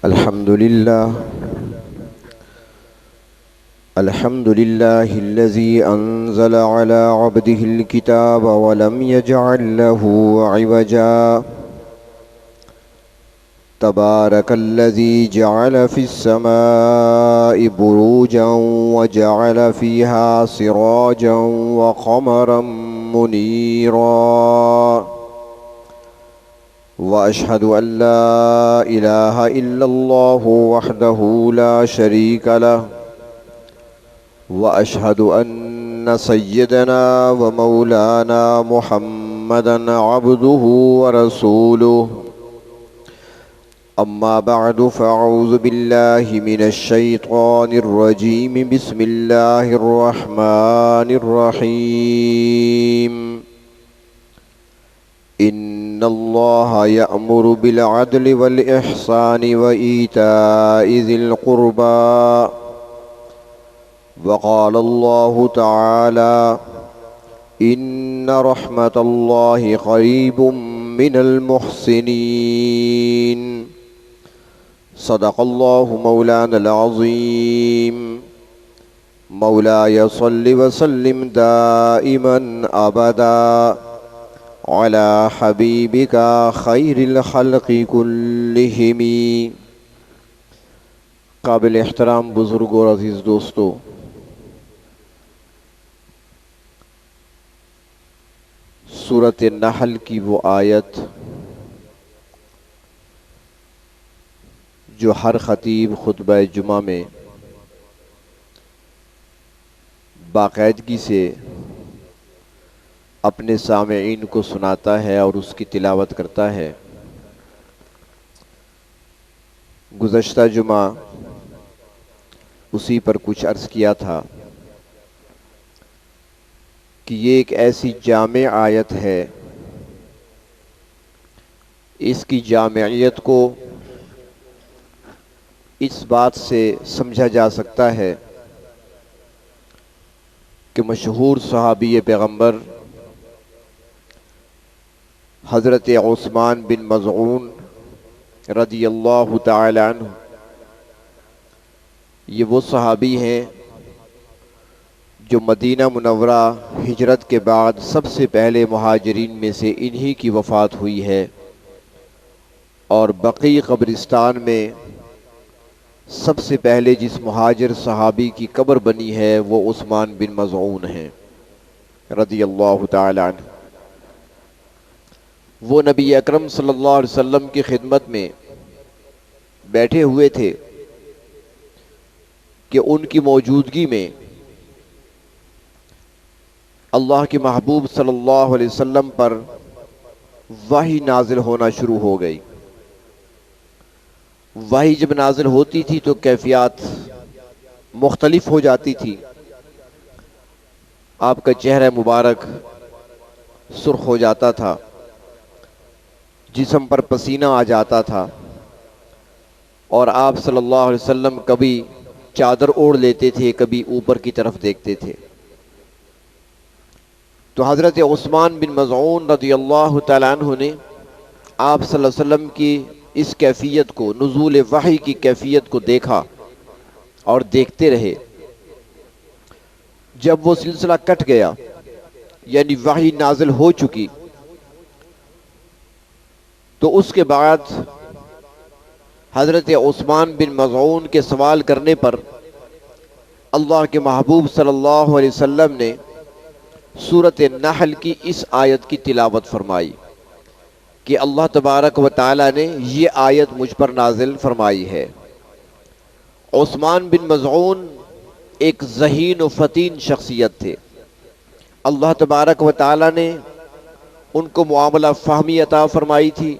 الحمد لله الذي أنزل على عبده الكتاب ولم يجعل له عوجا تبارك الذي جعل في السماء بروجا وجعل فيها سراجا وقمرا منيرا وأشهد أن لا إله إلا الله وحده لا شريك له وأشهد أن سيدنا ومولانا محمدًا عبده ورسوله أما بعد فأعوذ بالله من الشيطان الرجيم بسم الله الرحمن الرحيم إن الله يأمر بالعدل والإحسان وإيتاء ذي القربى وقال الله تعالى إن رحمة الله قريب من المحسنين صدق الله مولانا العظيم مولاي صل وسلم دائما أبدا على حبيبك خير الخلق كلهم. قابل احترام بزرگ اور عزیز دوستو، سورۃ النحل کی وہ آیت جو ہر خطیب خطبہ جمعہ میں باقاعدگی سے اپنے سامعین کو سناتا ہے اور اس کی تلاوت کرتا ہے، گزشتہ جمعہ اسی پر کچھ عرض کیا تھا کہ یہ ایک ایسی جامع آیت ہے، اس کی جامعیت کو اس بات سے سمجھا جا سکتا ہے کہ مشہور صحابی پیغمبر حضرت عثمان بن مظعون رضی اللہ تعالی عنہ، یہ وہ صحابی ہیں جو مدینہ منورہ ہجرت کے بعد سب سے پہلے مہاجرین میں سے انہی کی وفات ہوئی ہے، اور بقیع قبرستان میں سب سے پہلے جس مہاجر صحابی کی قبر بنی ہے وہ عثمان بن مظعون ہیں رضی اللہ تعالی عنہ. وہ نبی اکرم صلی اللہ علیہ وسلم کی خدمت میں بیٹھے ہوئے تھے کہ ان کی موجودگی میں اللہ کے محبوب صلی اللہ علیہ وسلم پر وحی نازل ہونا شروع ہو گئی. وحی جب نازل ہوتی تھی تو کیفیات مختلف ہو جاتی تھی. آپ کا چہرہ مبارک سرخ ہو جاتا تھا، جسم پر پسینہ آ جاتا تھا، اور آپ صلی اللہ علیہ وسلم کبھی چادر اوڑھ لیتے تھے، کبھی اوپر کی طرف دیکھتے تھے. تو حضرت عثمان بن مظعون رضی اللہ تعالیٰ عنہ نے آپ صلی اللہ علیہ وسلم کی اس کیفیت کو، نزول وحی کی کیفیت کو دیکھا اور دیکھتے رہے. جب وہ سلسلہ کٹ گیا، یعنی وحی نازل ہو چکی، تو اس کے بعد حضرت عثمان بن مظعون کے سوال کرنے پر اللہ کے محبوب صلی اللہ علیہ وسلم نے سورۃ النحل کی اس آیت کی تلاوت فرمائی کہ اللہ تبارک و تعالی نے یہ آیت مجھ پر نازل فرمائی ہے. عثمان بن مظعون ایک ذہین و فتین شخصیت تھے. اللہ تبارک و تعالی نے ان کو معاملہ فہمی عطا فرمائی تھی،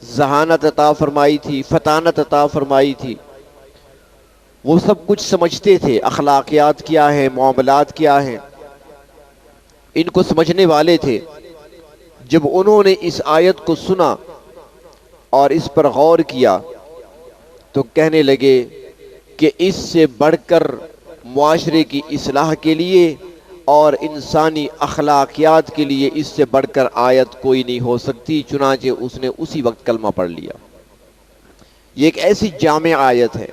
ذہانت عطا فرمائی تھی، فطانت عطا فرمائی تھی. وہ سب کچھ سمجھتے تھے، اخلاقیات کیا ہیں، معاملات کیا ہیں، ان کو سمجھنے والے تھے. جب انہوں نے اس آیت کو سنا اور اس پر غور کیا تو کہنے لگے کہ اس سے بڑھ کر معاشرے کی اصلاح کے لیے اور انسانی اخلاقیات کے لیے اس سے بڑھ کر آیت کوئی نہیں ہو سکتی. چنانچہ اس نے اسی وقت کلمہ پڑھ لیا. یہ ایک ایسی جامع آیت ہے۔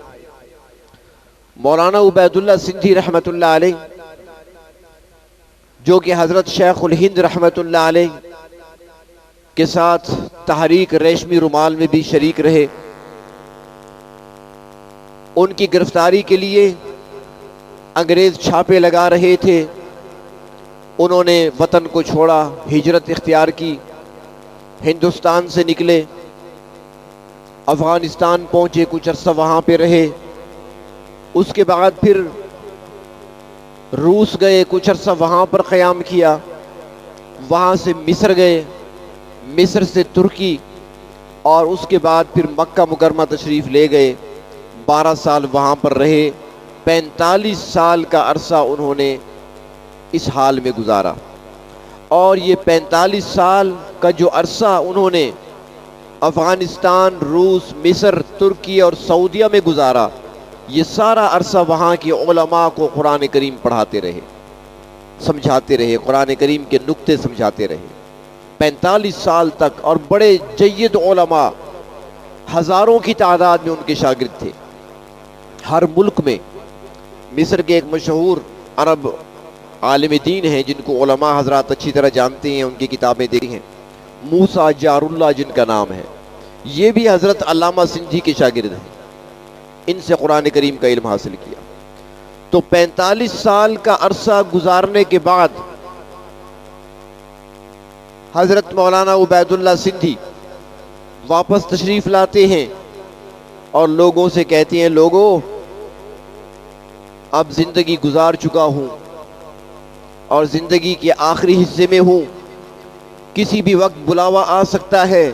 مولانا عبید اللہ سندھی رحمۃ اللہ علیہ، جو کہ حضرت شیخ الہند رحمۃ اللہ علیہ کے ساتھ تحریک ریشمی رومال میں بھی شریک رہے، ان کی گرفتاری کے لیے انگریز چھاپے لگا رہے تھے، انہوں نے وطن کو چھوڑا، ہجرت اختیار کی، ہندوستان سے نکلے، افغانستان پہنچے، کچھ عرصہ وہاں پہ رہے، اس کے بعد پھر روس گئے، کچھ عرصہ وہاں پر قیام کیا، وہاں سے مصر گئے، مصر سے ترکی، اور اس کے بعد پھر مکہ مکرمہ تشریف لے گئے، 12 سال وہاں پر رہے، 45 سال کا عرصہ انہوں نے اس حال میں گزارا۔ اور یہ 45 سال کا جو عرصہ انہوں نے افغانستان، روس، مصر، ترکی اور سعودیہ میں گزارا، یہ سارا عرصہ وہاں کے علماء کو قرآن کریم پڑھاتے رہے، سمجھاتے رہے، قرآن کریم کے نکتے سمجھاتے رہے 45 سال تک، اور بڑے جید علماء ہزاروں کی تعداد میں ان کے شاگرد تھے ہر ملک میں۔ مصر کے ایک مشہور عرب عالم دین ہیں جن کو علماء حضرات اچھی طرح جانتے ہیں، ان کی کتابیں دیکھی ہیں، موسیٰ جار اللہ جن کا نام ہے، یہ بھی حضرت علامہ سندھی کے شاگرد ہیں، ان سے قرآن کریم کا علم حاصل کیا۔ تو 45 سال کا عرصہ گزارنے کے بعد حضرت مولانا عبید اللہ سندھی واپس تشریف لاتے ہیں اور لوگوں سے کہتے ہیں، لوگوں اب زندگی گزار چکا ہوں اور زندگی کے آخری حصے میں ہوں، کسی بھی وقت بلاوا آ سکتا ہے،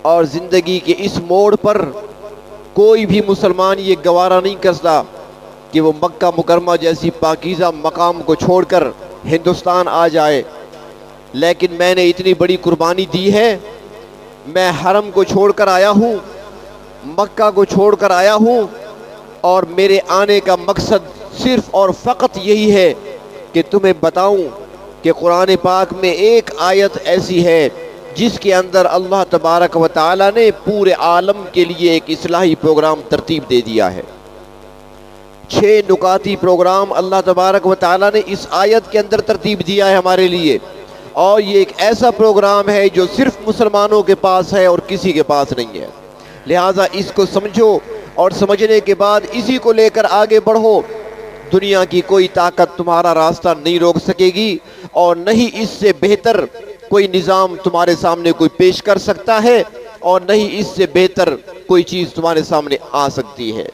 اور زندگی کے اس موڑ پر کوئی بھی مسلمان یہ گوارا نہیں کرتا کہ وہ مکہ مکرمہ جیسی پاکیزہ مقام کو چھوڑ کر ہندوستان آ جائے، لیکن میں نے اتنی بڑی قربانی دی ہے، میں حرم کو چھوڑ کر آیا ہوں، مکہ کو چھوڑ کر آیا ہوں، اور میرے آنے کا مقصد صرف اور فقط یہی ہے کہ تمہیں بتاؤں کہ قرآن پاک میں ایک آیت ایسی ہے جس کے اندر اللہ تبارک و تعالی نے پورے عالم کے لیے ایک اصلاحی پروگرام ترتیب دے دیا ہے۔ 6 نکاتی پروگرام اللہ تبارک و تعالی نے اس آیت کے اندر ترتیب دیا ہے ہمارے لیے، اور یہ ایک ایسا پروگرام ہے جو صرف مسلمانوں کے پاس ہے اور کسی کے پاس نہیں ہے۔ لہٰذا اس کو سمجھو، اور سمجھنے کے بعد اسی کو لے کر آگے بڑھو۔ دنیا کی کوئی طاقت تمہارا راستہ نہیں روک سکے گی، اور نہ ہی اس سے بہتر کوئی نظام تمہارے سامنے کوئی پیش کر سکتا ہے، اور نہ ہی اس سے بہتر کوئی چیز تمہارے سامنے آ سکتی ہے۔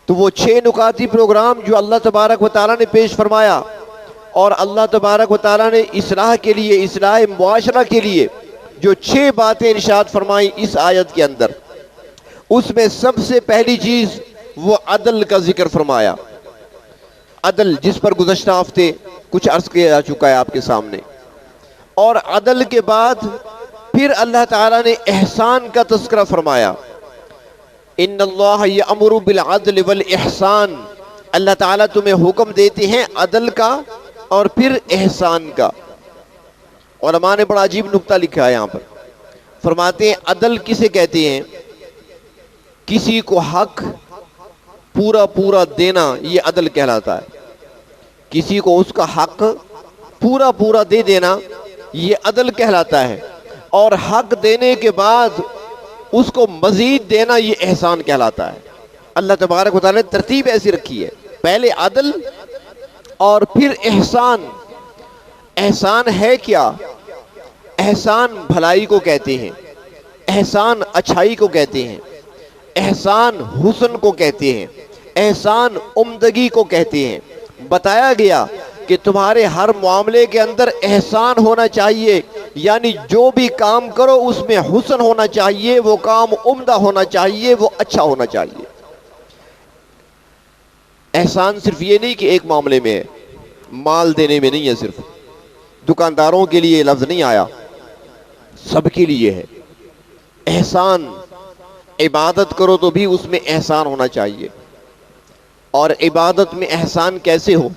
تو وہ 6 نکاتی پروگرام جو اللہ تبارک و تعالیٰ نے پیش فرمایا، اور اللہ تبارک و تعالیٰ نے اصلاح کے لیے، اصلاح معاشرہ کے لیے جو 6 باتیں ارشاد فرمائیں اس آیت کے اندر، اس میں سب سے پہلی چیز وہ عدل کا ذکر فرمایا۔ عدل جس پر گزشتہ ہفتے کچھ عرض کیا جا چکا ہے آپ کے سامنے، اور عدل کے بعد پھر اللہ تعالیٰ نے احسان کا تذکرہ فرمایا۔ ان اللہ یأمر بالعدل والاحسان، اللہ تعالیٰ تمہیں حکم دیتے ہیں عدل کا اور پھر احسان کا۔ علماء نے بڑا عجیب نکتہ لکھا ہے یہاں پر، فرماتے ہیں عدل کسے کہتے ہیں؟ کسی کو حق پورا پورا دینا، یہ عدل کہلاتا ہے۔ کسی کو اس کا حق پورا پورا دے دینا، یہ عدل کہلاتا ہے، اور حق دینے کے بعد اس کو مزید دینا، یہ احسان کہلاتا ہے۔ اللہ تبارک و تعالیٰ نے ترتیب ایسی رکھی ہے، پہلے عدل اور پھر احسان۔ احسان ہے کیا؟ احسان بھلائی کو کہتے ہیں، احسان اچھائی کو کہتے ہیں، احسان حسن کو کہتے ہیں، احسان عمدگی کو کہتے ہیں۔ بتایا گیا کہ تمہارے ہر معاملے کے اندر احسان ہونا چاہیے، یعنی جو بھی کام کرو اس میں حسن ہونا چاہیے، وہ کام عمدہ ہونا چاہیے، وہ اچھا ہونا چاہیے۔ احسان صرف یہ نہیں کہ ایک معاملے میں ہے، مال دینے میں نہیں ہے، صرف دکانداروں کے لیے لفظ نہیں آیا، سب کے لیے ہے۔ احسان عبادت کرو تو بھی اس میں احسان ہونا چاہیے، اور عبادت میں احسان کیسے ہو؟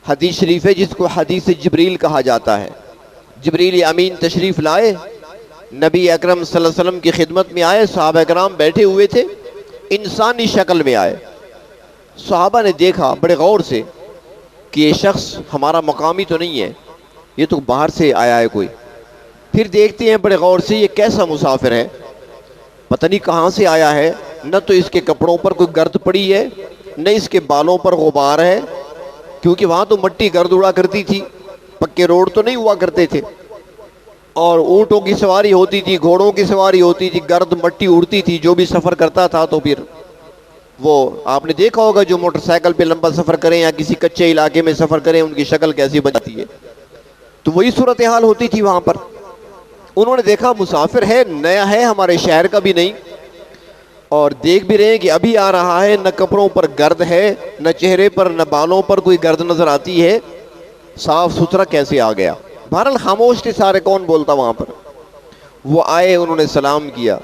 حدیث شریف ہے جس کو حدیث جبریل کہا جاتا ہے۔ جبریل امین تشریف لائے نبی اکرم صلی اللہ علیہ وسلم کی خدمت میں آئے، صحابہ کرام بیٹھے ہوئے تھے، انسانی شکل میں آئے۔ صحابہ نے دیکھا بڑے غور سے کہ یہ شخص ہمارا مقامی تو نہیں ہے، یہ تو باہر سے آیا ہے کوئی۔ پھر دیکھتے ہیں بڑے غور سے، یہ کیسا مسافر ہے، پتہ نہیں کہاں سے آیا ہے، نہ تو اس کے کپڑوں پر کوئی گرد پڑی ہے، نہ اس کے بالوں پر غبار ہے، کیونکہ وہاں تو مٹی گرد اڑا کرتی تھی، پکے روڈ تو نہیں ہوا کرتے تھے، اور اونٹوں کی سواری ہوتی تھی، گھوڑوں کی سواری ہوتی تھی، گرد مٹی اڑتی تھی۔ جو بھی سفر کرتا تھا تو پھر وہ آپ نے دیکھا ہوگا جو موٹر سائیکل پہ لمبا سفر کریں یا کسی کچے علاقے میں سفر کریں، ان کی شکل کیسی بنتی ہے، تو وہی صورتحال ہوتی تھی وہاں پر۔ انہوں نے دیکھا مسافر ہے، نیا ہے، ہمارے شہر کا بھی نہیں، اور دیکھ بھی رہے ہیں کہ ابھی آ رہا ہے، نہ کپڑوں پر گرد ہے، نہ چہرے پر نہ بالوں پر کوئی گرد نظر آتی ہے، صاف ستھرا کیسے آ گیا۔ بہرحال خاموش تھے سارے، کون بولتا وہاں پر۔ وہ آئے، انہوں نے سلام کیا۔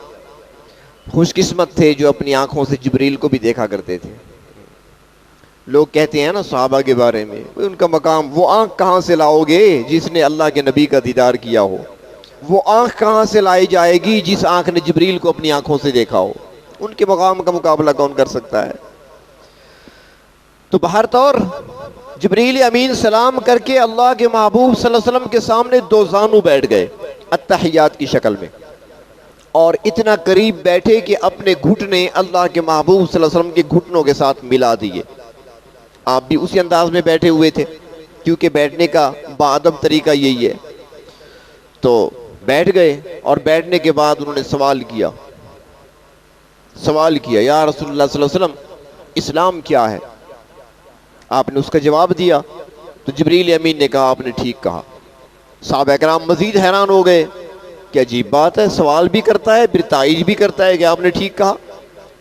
خوش قسمت تھے جو اپنی آنکھوں سے جبریل کو بھی دیکھا کرتے تھے۔ لوگ کہتے ہیں نا صحابہ کے بارے میں، ان کا مقام، وہ آنکھ کہاں سے لاؤ گے جس نے اللہ کے نبی کا دیدار کیا ہو؟ وہ آنکھ کہاں سے لائی جائے گی جس آنکھ نے جبریل کو اپنی آنکھوں سے دیکھا ہو؟ ان کے مقام کا مقابلہ کون کر سکتا ہے؟ تو بہر طور جبریل امین سلام کر کے اللہ کے محبوب صلی اللہ علیہ وسلم کے سامنے دو زانو بیٹھ گئے اتحیات کی شکل میں، اور اتنا قریب بیٹھے کہ اپنے گھٹنے اللہ کے محبوب صلی اللہ علیہ وسلم کے گھٹنوں کے ساتھ ملا دیے۔ آپ بھی اسی انداز میں بیٹھے ہوئے تھے، کیونکہ بیٹھنے کا باادب طریقہ یہی ہے۔ تو بیٹھ گئے، اور بیٹھنے کے بعد انہوں نے سوال کیا، یا رسول اللہ صلی اللہ علیہ وسلم اسلام کیا ہے؟ آپ نے اس کا جواب دیا تو جبریل امین نے کہا آپ نے ٹھیک کہا۔ صحابہ کرام مزید حیران ہو گئے کہ عجیب بات ہے، سوال بھی کرتا ہے پھر تائید بھی کرتا ہے کہ آپ نے ٹھیک کہا،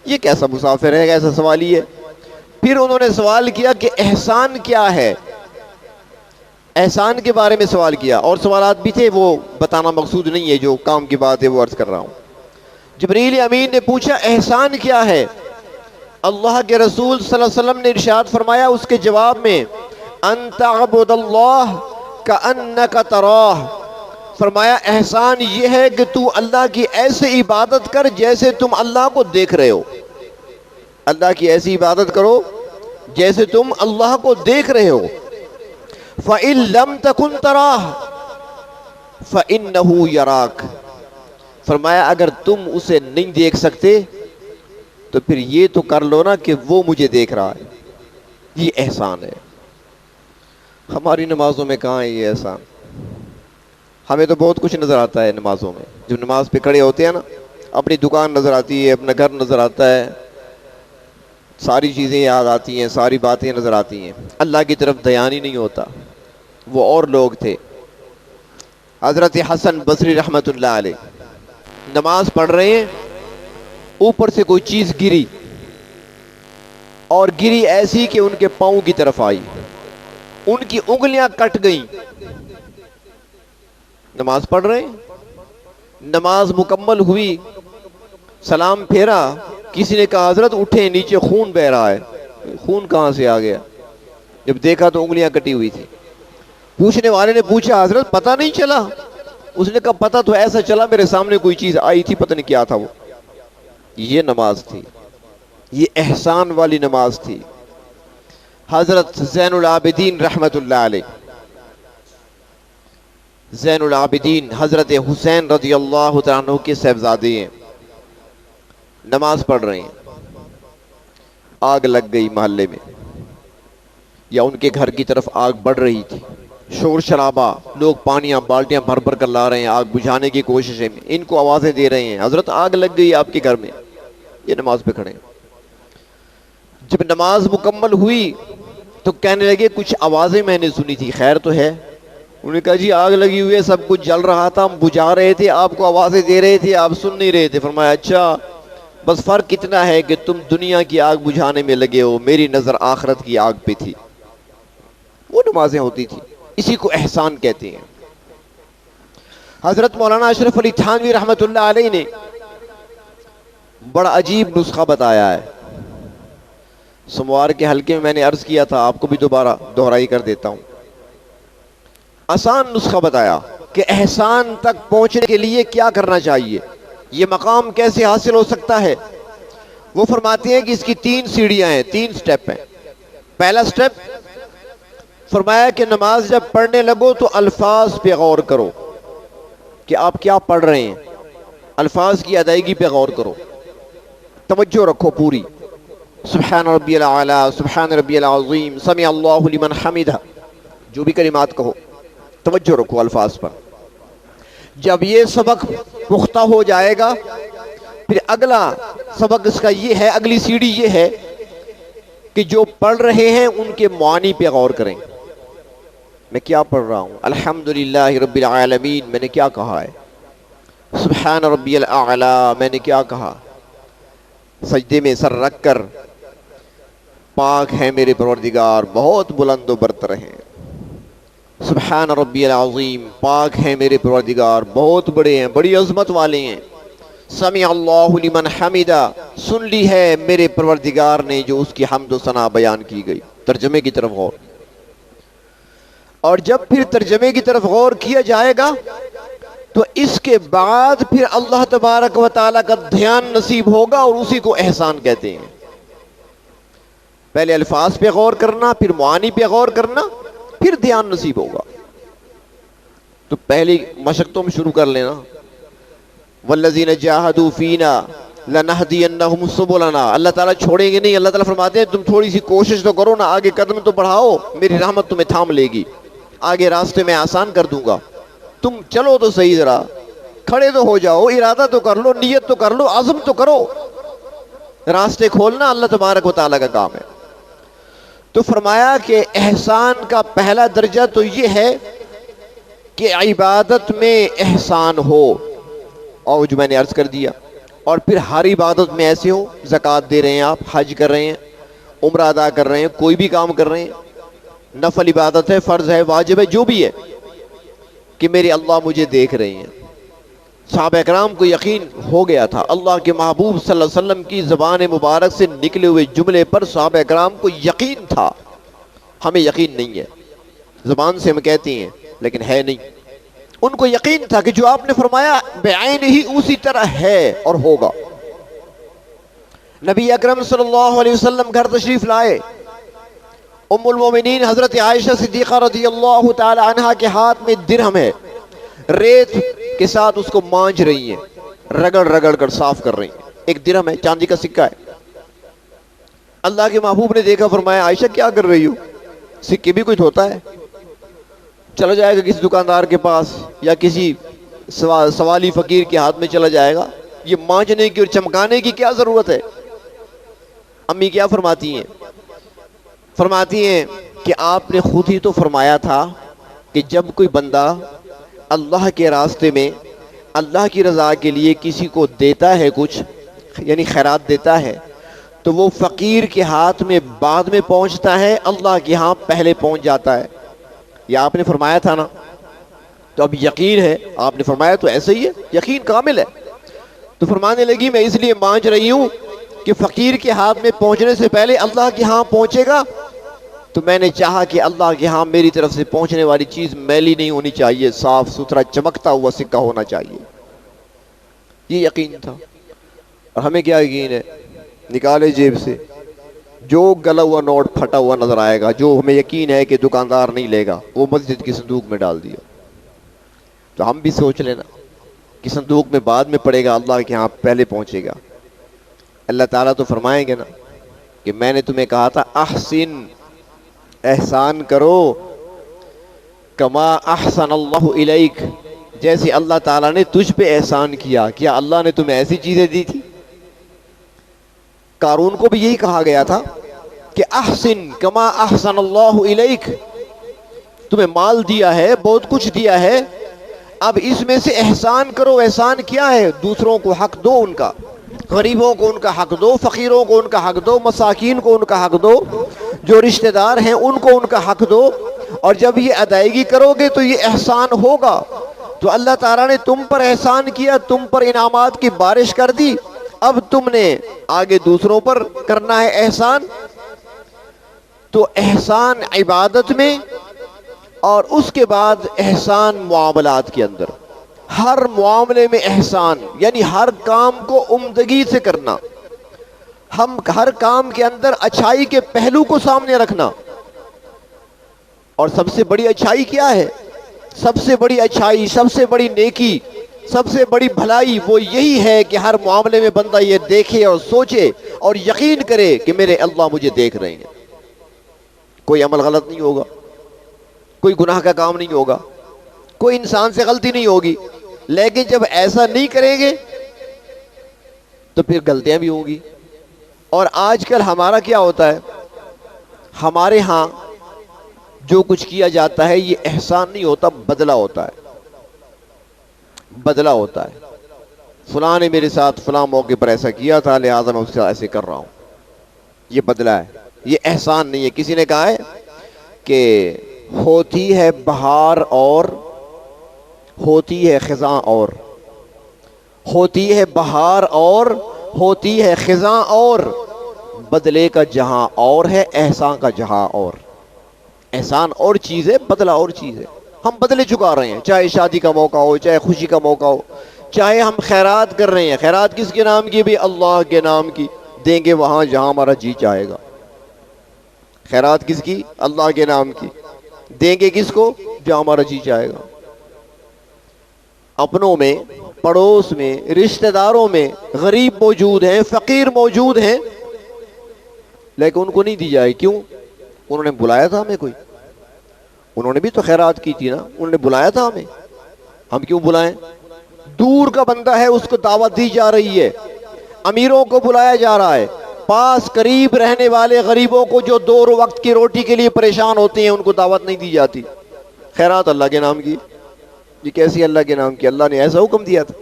یہ کیسا مسافر ہے، کیسا سوالی ہے۔ پھر انہوں نے سوال کیا کہ احسان کیا ہے، احسان کے بارے میں سوال کیا، اور سوالات بھی تھے، وہ بتانا مقصود نہیں ہے، جو کام کی بات ہے وہ عرض کر رہا ہوں۔ جبریل امین نے پوچھا احسان کیا ہے؟ اللہ کے رسول صلی اللہ علیہ وسلم نے ارشاد فرمایا اس کے جواب میں، ان تعبد اللہ کأنک تراہ، فرمایا احسان یہ ہے کہ تو اللہ کی ایسے عبادت کر جیسے تم اللہ کو دیکھ رہے ہو۔ اللہ کی ایسی عبادت کرو جیسے تم اللہ کو دیکھ رہے ہو۔ فَإِن لَمْ تَكُنْ تَرَاهُ فَإِنَّهُ يَرَاكَ، فرمایا اگر تم اسے نہیں دیکھ سکتے تو پھر یہ تو کر لو نا کہ وہ مجھے دیکھ رہا ہے۔ یہ احسان ہے۔ ہماری نمازوں میں کہاں ہے یہ احسان؟ ہمیں تو بہت کچھ نظر آتا ہے نمازوں میں، جب نماز پہ کھڑے ہوتے ہیں نا، اپنی دکان نظر آتی ہے، اپنا گھر نظر آتا ہے، ساری چیزیں یاد آتی ہیں، ساری باتیں نظر آتی ہیں، اللہ کی طرف دھیان ہی نہیں ہوتا۔ وہ اور لوگ تھے، حضرت حسن بصری رحمۃ اللہ علیہ نماز پڑھ رہے ہیں، اوپر سے کوئی چیز گری، اور گری ایسی کہ ان کے پاؤں کی طرف آئی، ان کی انگلیاں کٹ گئیں۔ نماز پڑھ رہے ہیں، نماز مکمل ہوئی، سلام پھیرا، کسی نے کہا حضرت اٹھیں، نیچے خون بہ رہا ہے۔ خون کہاں سے آ گیا؟ جب دیکھا تو انگلیاں کٹی ہوئی تھی۔ پوچھنے والے نے پوچھا حضرت پتہ نہیں چلا؟ اس نے کہا پتہ تو ایسا چلا میرے سامنے کوئی چیز آئی تھی، پتہ نہیں کیا تھا وہ۔ یہ نماز تھی، یہ احسان والی نماز تھی۔ حضرت زین العابدین رحمت اللہ علیہ، زین العابدین حضرت حسین رضی اللہ تعالیٰ عنہ کے صاحبزادے ہیں، نماز پڑھ رہے ہیں، آگ لگ گئی محلے میں، یا ان کے گھر کی طرف آگ بڑھ رہی تھی، شور شرابہ، لوگ پانیاں بالٹیاں بھر بھر کر لا رہے ہیں آگ بجھانے کی کوشش میں، ان کو آوازیں دے رہے ہیں حضرت آگ لگ گئی آپ کے گھر میں، یہ نماز پہ کھڑے ہیں۔ جب نماز مکمل ہوئی تو کہنے لگے کچھ آوازیں میں نے سنی تھی، خیر تو ہے؟ انہوں نے کہا جی آگ لگی ہوئی ہے، سب کچھ جل رہا تھا، ہم بجھا رہے تھے، آپ کو آوازیں دے رہے تھے، آپ سن نہیں رہے تھے۔ فرمایا اچھا، بس فرق اتنا ہے کہ تم دنیا کی آگ بجھانے میں لگے ہو، میری نظر آخرت کی آگ پہ تھی۔ وہ نمازیں ہوتی تھی، اسی کو احسان کہتے ہیں۔ حضرت مولانا اشرف علی تھانوی رحمت اللہ علیہ نے بڑا عجیب نسخہ بتایا ہے، سموار کے حلقے میں نے عرض کیا تھا، آپ کو بھی دوبارہ دہرائی کر دیتا ہوں۔ آسان نسخہ بتایا کہ احسان تک پہنچنے کے لیے کیا کرنا چاہیے، یہ مقام کیسے حاصل ہو سکتا ہے، وہ فرماتے ہیں کہ اس کی 3 سیڑھیاں ہیں، 3 سٹیپ ہیں۔ پہلا سٹیپ فرمایا کہ نماز جب پڑھنے لگو تو الفاظ پہ غور کرو کہ آپ کیا پڑھ رہے ہیں، الفاظ کی ادائیگی پہ غور کرو، توجہ رکھو پوری۔ سبحان ربی العالی، سبحان ربی العظیم، سمع اللہ لمن حمدہ، جو بھی کلمات کہو توجہ رکھو الفاظ پر۔ جب یہ سبق پختہ ہو جائے گا پھر اگلا سبق اس کا یہ ہے، اگلی سیڑھی یہ ہے کہ جو پڑھ رہے ہیں ان کے معانی پہ غور کریں۔ میں کیا پڑھ رہا ہوں؟ الحمدللہ رب العالمین میں نے کیا کہا ہے؟ سبحان ربی الاعلی میں نے کیا کہا؟ سجدے میں سر رکھ کر پاک ہے میرے پروردگار بہت بلند و برتر ہیں، سبحان ربی العظیم پاک ہے میرے پروردگار بہت بڑے ہیں، بڑی عظمت والے ہیں، سمع اللہ لمن حمدہ سن لی ہے میرے پروردگار نے جو اس کی حمد و ثنا بیان کی گئی۔ ترجمے کی طرف غور، اور جب پھر ترجمے کی طرف غور کیا جائے گا تو اس کے بعد پھر اللہ تبارک و تعالیٰ کا دھیان نصیب ہوگا، اور اسی کو احسان کہتے ہیں۔ پہلے الفاظ پہ غور کرنا، پھر معانی پہ غور کرنا، پھر دھیان نصیب ہوگا۔ تو پہلی مشق تو ہم شروع کر لینا، والذین جاہدوا فینا لنہدینہم سبلنا، اللہ تعالیٰ چھوڑیں گے نہیں۔ اللہ تعالیٰ فرماتے ہیں تم تھوڑی سی کوشش تو کرو نا، آگے قدم تو بڑھاؤ، میری رحمت تمہیں تھام لے گی، آگے راستے میں آسان کر دوں گا، تم چلو تو صحیح، ذرا کھڑے تو ہو جاؤ، ارادہ تو کر لو، نیت تو کر لو، عزم تو کرو۔ راستے کھولنا اللہ تبارک و تعالیٰ کا کام ہے۔ تو فرمایا کہ احسان کا پہلا درجہ تو یہ ہے کہ عبادت میں احسان ہو، اور جو میں نے عرض کر دیا، اور پھر ہر عبادت میں ایسے ہو، زکوٰۃ دے رہے ہیں آپ، حج کر رہے ہیں، عمرہ ادا کر رہے ہیں، کوئی بھی کام کر رہے ہیں، نفل عبادت ہے، فرض ہے، واجب ہے، جو بھی ہے، کہ میرے اللہ مجھے دیکھ رہے ہیں۔ صحابہ اکرام کو یقین ہو گیا تھا، اللہ کے محبوب صلی اللہ علیہ وسلم کی زبان مبارک سے نکلے ہوئے جملے پر صحابہ اکرام کو یقین تھا، ہمیں یقین نہیں ہے، زبان سے ہم کہتے ہیں لیکن ہے نہیں۔ ان کو یقین تھا کہ جو آپ نے فرمایا بعین ہی اسی طرح ہے اور ہوگا۔ نبی اکرم صلی اللہ علیہ وسلم گھر تشریف لائے، ام المومنین حضرت عائشہ صدیقہ رضی اللہ تعالی عنہا کے ہاتھ میں درہم ہے، ریت کے ساتھ اس کو مانج رہی ہیں، رگڑ رگڑ کر صاف کر رہی ہیں، ایک درہم ہے، چاندی کا سکہ ہے۔ اللہ کے محبوب نے دیکھا، فرمایا عائشہ کیا کر رہی ہو؟ سکے بھی کوئی دھوتا ہے؟ چلا جائے گا کسی دکاندار کے پاس یا کسی سوالی فقیر کے ہاتھ میں چلا جائے گا، یہ مانجنے کی اور چمکانے کی کیا ضرورت ہے؟ امی کیا فرماتی ہیں؟ فرماتی ہیں کہ آپ نے خود ہی تو فرمایا تھا کہ جب کوئی بندہ اللہ کے راستے میں اللہ کی رضا کے لیے کسی کو دیتا ہے کچھ، یعنی خیرات دیتا ہے، تو وہ فقیر کے ہاتھ میں بعد میں پہنچتا ہے، اللہ کے ہاں پہلے پہنچ جاتا ہے۔ یہ آپ نے فرمایا تھا نا، تو اب یقین ہے، آپ نے فرمایا تو ایسا ہی ہے، یقین کامل ہے۔ تو فرمانے لگی میں اس لیے مانج رہی ہوں کہ فقیر کے ہاتھ میں پہنچنے سے پہلے اللہ کے ہاں پہنچے گا، تو میں نے چاہا کہ اللہ کے ہاں میری طرف سے پہنچنے والی چیز میلی نہیں ہونی چاہیے، صاف ستھرا چمکتا ہوا سکہ ہونا چاہیے۔ یہ یقین تھا۔ اور ہمیں کیا یقین ہے؟ نکالے جیب سے، جو گلا ہوا نوٹ پھٹا ہوا نظر آئے گا، جو ہمیں یقین ہے کہ دکاندار نہیں لے گا، وہ مسجد کی صندوق میں ڈال دیا۔ تو ہم بھی سوچ لینا کہ صندوق میں بعد میں پڑے گا، اللہ کے ہاں پہلے پہنچے گا۔ اللہ تعالیٰ تو فرمائیں گے نا کہ میں نے تمہیں کہا تھا احسن، احسان کرو، کما احسن اللہ الیک، جیسے اللہ تعالیٰ نے تجھ پہ احسان کیا۔ کیا اللہ نے تمہیں ایسی چیزیں دی تھی؟ قارون کو بھی یہی کہا گیا تھا کہ احسن کما احسن اللہ الیک، تمہیں مال دیا ہے، بہت کچھ دیا ہے، اب اس میں سے احسان کرو۔ احسان کیا ہے؟ دوسروں کو حق دو، ان کا، غریبوں کو ان کا حق دو، فقیروں کو ان کا حق دو، مساکین کو ان کا حق دو، جو رشتہ دار ہیں ان کو ان کا حق دو، اور جب یہ ادائیگی کرو گے تو یہ احسان ہوگا۔ تو اللہ تعالیٰ نے تم پر احسان کیا، تم پر انعامات کی بارش کر دی، اب تم نے آگے دوسروں پر کرنا ہے احسان۔ تو احسان عبادت میں اور اس کے بعد احسان معاملات کے اندر، ہر معاملے میں احسان، یعنی ہر کام کو عمدگی سے کرنا، ہم ہر کام کے اندر اچھائی کے پہلو کو سامنے رکھنا. اور سب سے بڑی اچھائی کیا ہے؟ سب سے بڑی اچھائی، سب سے بڑی نیکی، سب سے بڑی بھلائی وہ یہی ہے کہ ہر معاملے میں بندہ یہ دیکھے اور سوچے اور یقین کرے کہ میرے اللہ مجھے دیکھ رہے ہیں. کوئی عمل غلط نہیں ہوگا، کوئی گناہ کا کام نہیں ہوگا، کوئی انسان سے غلطی نہیں ہوگی، لیکن جب ایسا نہیں کریں گے تو پھر غلطیاں بھی ہوں گی. اور آج کل ہمارا کیا ہوتا ہے، ہمارے ہاں جو کچھ کیا جاتا ہے یہ احسان نہیں ہوتا، بدلہ ہوتا ہے. بدلہ ہوتا ہے، فلاں نے میرے ساتھ فلاں موقع پر ایسا کیا تھا لہذا میں اس سے ایسے کر رہا ہوں، یہ بدلہ ہے، یہ احسان نہیں ہے. کسی نے کہا ہے کہ ہوتی ہے بہار اور ہوتی ہے خزاں اور، ہوتی ہے بہار اور ہوتی ہے خزاں اور، بدلے کا جہاں اور ہے احسان کا جہاں اور. احسان اور چیز ہے، بدلہ اور چیز ہے. ہم بدلے چکا رہے ہیں، چاہے شادی کا موقع ہو، چاہے خوشی کا موقع ہو، چاہے ہم خیرات کر رہے ہیں. خیرات کس کے نام کی؟ بھی اللہ کے نام کی. دیں گے وہاں جہاں ہمارا جی چاہے گا. خیرات کس کی؟ اللہ کے نام کی. دیں گے کس کو؟ جہاں ہمارا جی چاہے گا. اپنوں میں، پڑوس میں، رشتہ داروں میں غریب موجود ہیں، فقیر موجود ہیں، لیکن ان کو نہیں دی جائے. کیوں؟ انہوں نے بلایا تھا ہمیں، کوئی انہوں نے بھی تو خیرات کی تھی نا، انہوں نے بلایا تھا ہمیں، ہم کیوں بلائیں؟ دور کا بندہ ہے اس کو دعوت دی جا رہی ہے، امیروں کو بلایا جا رہا ہے. پاس قریب رہنے والے غریبوں کو جو دو وقت کی روٹی کے لیے پریشان ہوتے ہیں ان کو دعوت نہیں دی جاتی. خیرات اللہ کے نام کی. یہ کیسی اللہ کے نام کی؟ اللہ نے ایسا حکم دیا تھا.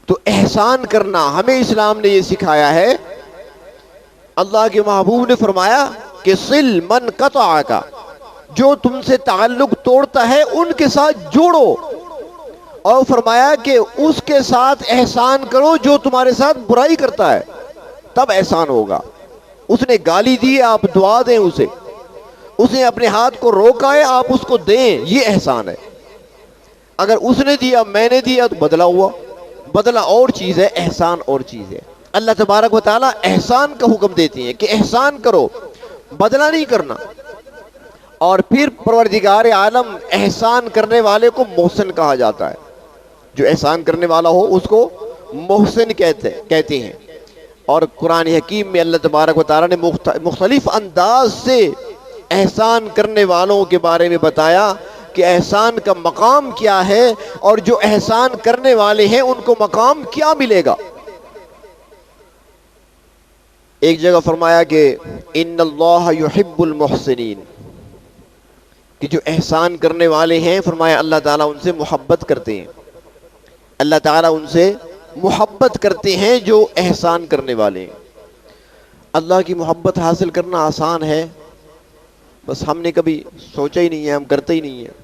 تو احسان کرنا ہمیں اسلام نے یہ سکھایا ہے. اللہ کے محبوب نے فرمایا کہ صل من قطعک، جو تم سے تعلق توڑتا ہے ان کے ساتھ جوڑو. اور فرمایا کہ اس کے ساتھ احسان کرو جو تمہارے ساتھ برائی کرتا ہے، تب احسان ہوگا. اس نے گالی دی، آپ دعا دیں اسے. اس نے اپنے ہاتھ کو روکا ہے، آپ اس کو دیں، یہ احسان ہے. اگر اس نے دیا، میں نے دیا، تو بدلہ ہوا. بدلہ اور چیز ہے، احسان اور چیز ہے. اللہ تبارک و تعالیٰ احسان کا حکم دیتے ہیں کہ احسان کرو، بدلہ نہیں کرنا. اور پھر پروردگار عالم احسان کرنے والے کو محسن کہا جاتا ہے. جو احسان کرنے والا ہو اس کو محسن کہتے ہیں. اور قرآن حکیم میں اللہ تبارک و تعالیٰ نے مختلف انداز سے احسان کرنے والوں کے بارے میں بتایا کہ احسان کا مقام کیا ہے اور جو احسان کرنے والے ہیں ان کو مقام کیا ملے گا. ایک جگہ فرمایا کہ ان اللہ یحب المحسنین، کہ جو احسان کرنے والے ہیں، فرمایا اللہ تعالیٰ ان سے محبت کرتے ہیں. اللہ تعالیٰ ان سے محبت کرتے ہیں جو احسان کرنے والے ہیں. اللہ کی محبت حاصل کرنا آسان ہے، بس ہم نے کبھی سوچا ہی نہیں ہے، ہم کرتے ہی نہیں ہیں.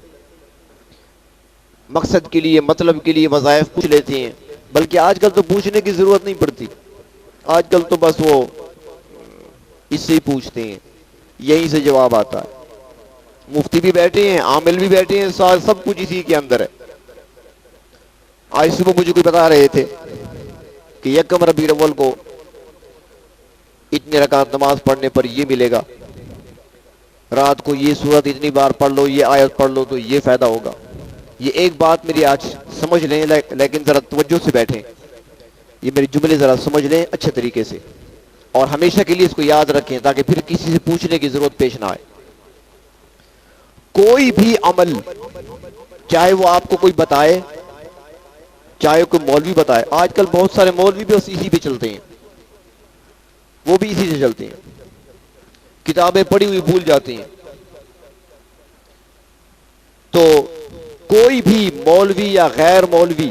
مقصد کے لیے، مطلب کے لیے وظائف پوچھ لیتے ہیں، بلکہ آج کل تو پوچھنے کی ضرورت نہیں پڑتی. آج کل تو بس وہ اس سے ہی پوچھتے ہیں، یہیں سے جواب آتا ہے. مفتی بھی بیٹھے ہیں، عامل بھی بیٹھے ہیں، سب کچھ اسی کے اندر ہے. آج صبح مجھے کوئی بتا رہے تھے کہ یکم ربیع الاول کو اتنی رکعت نماز پڑھنے پر یہ ملے گا، رات کو یہ سورت اتنی بار پڑھ لو، یہ آیت پڑھ لو تو یہ فائدہ ہوگا. یہ ایک بات میری آج سمجھ لیں، لیکن ذرا توجہ سے بیٹھیں، یہ میری جملے ذرا سمجھ لیں اچھے طریقے سے، اور ہمیشہ کے لیے اس کو یاد رکھیں تاکہ پھر کسی سے پوچھنے کی ضرورت پیش نہ آئے. کوئی بھی عمل، چاہے وہ آپ کو کوئی بتائے، چاہے کوئی مولوی بتائے. آج کل بہت سارے مولوی بھی اسی پہ چلتے ہیں، وہ بھی اسی سے چلتے ہیں، کتابیں پڑھی ہوئی بھول جاتے ہیں. تو کوئی بھی مولوی یا غیر مولوی،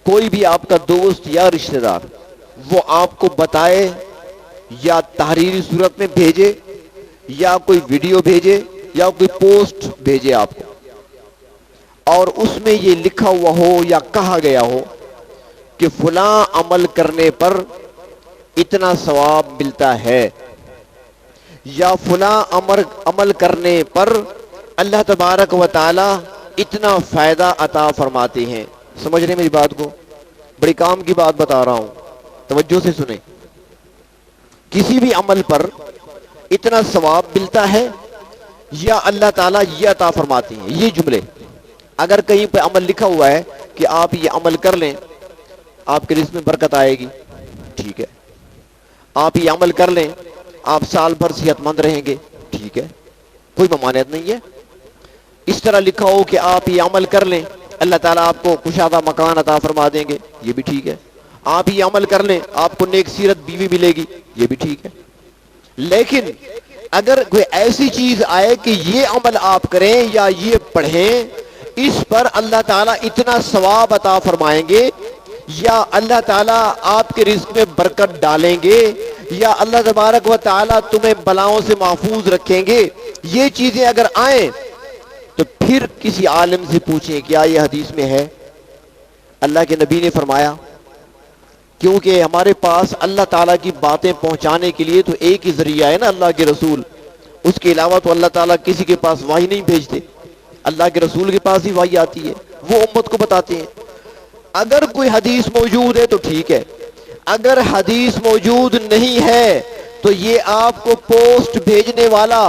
کوئی بھی آپ کا دوست یا رشتہ دار، وہ آپ کو بتائے یا تحریری صورت میں بھیجے یا کوئی ویڈیو بھیجے یا کوئی پوسٹ بھیجے آپ کو، اور اس میں یہ لکھا ہوا ہو یا کہا گیا ہو کہ فلاں عمل کرنے پر اتنا ثواب ملتا ہے، یا فلاں عمل کرنے پر اللہ تبارک و تعالی اتنا فائدہ عطا فرماتے ہیں. سمجھ رہے میری بات کو؟ بڑی کام کی بات بتا رہا ہوں، توجہ سے سنیں. کسی بھی عمل پر اتنا ثواب ملتا ہے یا اللہ تعالیٰ یہ عطا فرماتے ہیں. یہ جملے اگر کہیں پہ عمل لکھا ہوا ہے کہ آپ یہ عمل کر لیں آپ کے رزق میں برکت آئے گی، ٹھیک ہے. آپ یہ عمل کر لیں آپ سال بھر صحت مند رہیں گے، ٹھیک ہے، کوئی ممانعت نہیں ہے. اس طرح لکھا ہو کہ آپ یہ عمل کر لیں اللہ تعالیٰ آپ کو کشادہ مکان عطا فرما دیں گے، یہ بھی ٹھیک ہے. آپ یہ عمل کر لیں آپ کو نیک سیرت بیوی ملے گی، یہ بھی ٹھیک ہے. لیکن اگر کوئی ایسی چیز آئے کہ یہ عمل آپ کریں یا یہ پڑھیں اس پر اللہ تعالیٰ اتنا ثواب عطا فرمائیں گے، یا اللہ تعالیٰ آپ کے رزق میں برکت ڈالیں گے، یا اللہ تبارک و تعالیٰ تمہیں بلاؤں سے محفوظ رکھیں گے، یہ چیزیں اگر آئیں تو پھر کسی عالم سے پوچھیں کیا یہ حدیث میں ہے؟ اللہ کے نبی نے فرمایا. کیونکہ ہمارے پاس اللہ تعالیٰ کی باتیں پہنچانے کے لیے تو ایک ہی ذریعہ ہے نا، اللہ کے رسول. اس کے علاوہ تو اللہ تعالیٰ کسی کے پاس وحی نہیں بھیجتے، اللہ کے رسول کے پاس ہی وحی آتی ہے، وہ امت کو بتاتے ہیں. اگر کوئی حدیث موجود ہے تو ٹھیک ہے، اگر حدیث موجود نہیں ہے تو یہ آپ کو پوسٹ بھیجنے والا،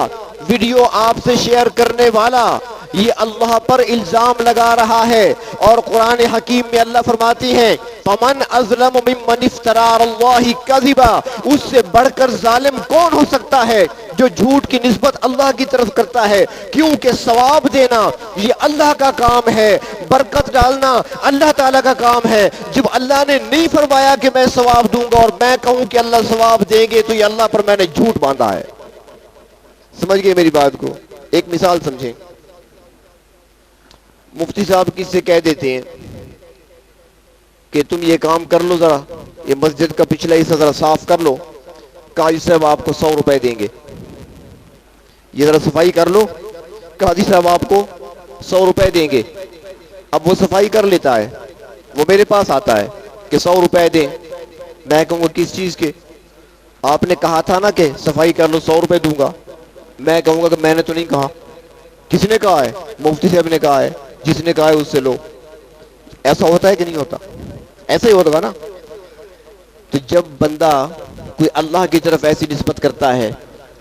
ویڈیو آپ سے شیئر کرنے والا یہ اللہ پر الزام لگا رہا ہے. اور قرآن حکیم میں اللہ فرماتی ہیں فَمَنْ أَظْلَمُ مِمَّنِ افْتَرَىٰ عَلَى اللَّهِ كَذِبًا، اس سے بڑھ کر ظالم کون ہو سکتا ہے جو جھوٹ کی نسبت اللہ کی طرف کرتا ہے. کیونکہ ثواب دینا یہ اللہ کا کام ہے، برکت ڈالنا اللہ تعالیٰ کا کام ہے. جب اللہ نے نہیں فرمایا کہ میں ثواب دوں گا اور میں کہوں کہ اللہ ثواب دیں گے تو یہ اللہ پر میں نے جھوٹ باندھا ہے. سمجھ گئے میری بات کو؟ ایک مثال سمجھیں. مفتی صاحب کس سے کہہ دیتے ہیں کہ تم یہ کام کر لو، ذرا یہ مسجد کا پچھلا حصہ ذرا صاف کر لو، قاضی صاحب آپ کو 100 روپے دیں گے. یہ ذرا صفائی کر لو، قاضی صاحب آپ کو 100 روپے دیں گے. اب وہ صفائی کر لیتا ہے، وہ میرے پاس آتا ہے کہ 100 روپے دیں. میں کہوں گا کس چیز کے؟ آپ نے کہا تھا نا کہ صفائی کر لو 100 روپے دوں گا. میں کہوں گا کہ میں نے تو نہیں کہا. کس نے کہا ہے؟ مفتی صاحب نے کہا ہے. جس نے کہا ہے اس سے لو. ایسا ہوتا ہے کہ نہیں ہوتا؟ ایسا ہی ہوتا نا. تو جب بندہ کوئی اللہ کی طرف ایسی نسبت کرتا ہے،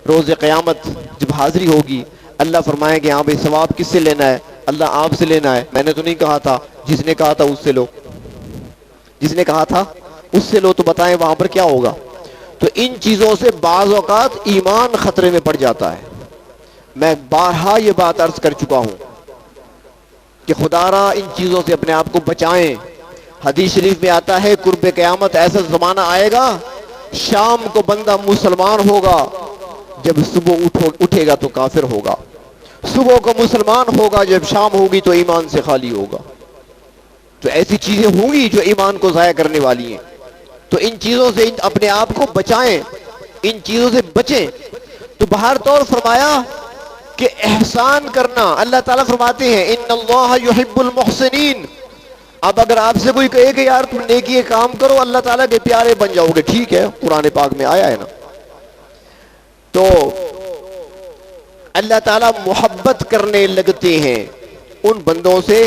روز قیامت جب حاضری ہوگی اللہ فرمائے کہ ہاں بھائی ثواب کس سے لینا ہے؟ اللہ آپ سے لینا ہے. میں نے تو نہیں کہا تھا. جس نے کہا تھا اس سے لو. جس نے کہا تھا اس سے لو. تو بتائیں وہاں پر کیا ہوگا؟ تو ان چیزوں سے بعض اوقات ایمان خطرے میں پڑ جاتا ہے. میں بارہا یہ بات عرض کر چکا ہوں کہ خدا را ان چیزوں سے اپنے آپ کو بچائیں. حدیث شریف میں آتا ہے قرب قیامت ایسا زمانہ آئے گا شام کو بندہ مسلمان ہوگا، جب صبح اٹھے گا تو کافر ہوگا. صبح کو مسلمان ہوگا، جب شام ہوگی تو ایمان سے خالی ہوگا. تو ایسی چیزیں ہوں گی جو ایمان کو ضائع کرنے والی ہیں. تو ان چیزوں سے اپنے آپ کو بچائیں، ان چیزوں سے بچیں. تو بہر طور فرمایا کہ احسان کرنا. اللہ تعالیٰ فرماتے ہیں ان اللہ یحب المحسنین. اب اگر آپ سے کوئی کہے کہ یار تم نیکی کام کرو اللہ تعالیٰ کے پیارے بن جاؤ گے، ٹھیک ہے، قرآن پاک میں آیا ہے نا. تو اللہ تعالیٰ محبت کرنے لگتے ہیں ان بندوں سے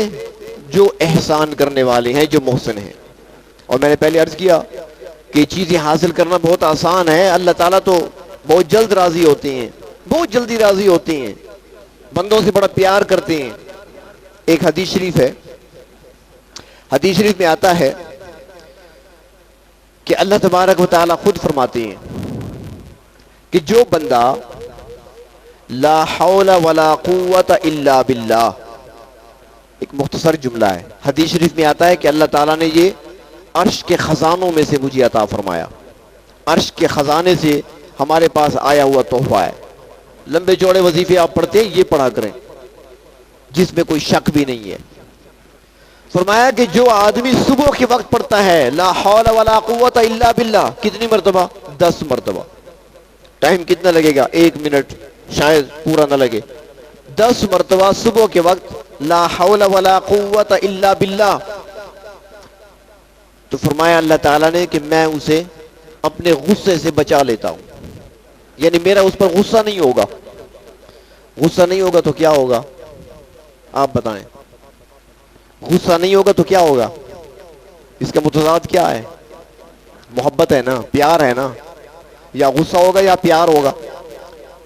جو احسان کرنے والے ہیں، جو محسن ہیں. اور میں نے پہلے عرض کیا کہ چیزیں حاصل کرنا بہت آسان ہے. اللہ تعالیٰ تو بہت جلد راضی ہوتے ہیں، بہت جلدی راضی ہوتے ہیں، بندوں سے بڑا پیار کرتے ہیں. ایک حدیث شریف ہے، حدیث شریف میں آتا ہے کہ اللہ تبارک و تعالیٰ خود فرماتے ہیں کہ جو بندہ لا حول ولا قوت الا باللہ، ایک مختصر جملہ ہے، حدیث شریف میں آتا ہے کہ اللہ تعالیٰ نے یہ عرش کے خزانوں میں سے مجھے عطا فرمایا. عرش کے خزانے سے ہمارے پاس آیا ہوا تحفہ ہے. لمبے چوڑے وظیفے آپ پڑھتے ہیں، یہ پڑھا کریں جس میں کوئی شک بھی نہیں ہے. فرمایا کہ جو آدمی صبح کے وقت پڑھتا ہے لا حول ولا قوت الا باللہ کتنی مرتبہ؟ 10 مرتبہ. ٹائم کتنا لگے گا؟ 1 منٹ شاید پورا نہ لگے. 10 مرتبہ صبح کے وقت لا حول ولا قوت الا باللہ. تو فرمایا اللہ تعالیٰ نے کہ میں اسے اپنے غصے سے بچا لیتا ہوں. یعنی میرا اس پر غصہ نہیں ہوگا. غصہ نہیں ہوگا تو کیا ہوگا آپ بتائیں؟ غصہ نہیں ہوگا تو کیا ہوگا؟ اس کا متضاد کیا ہے؟ محبت ہے نا، پیار ہے نا. یا غصہ ہوگا یا پیار ہوگا.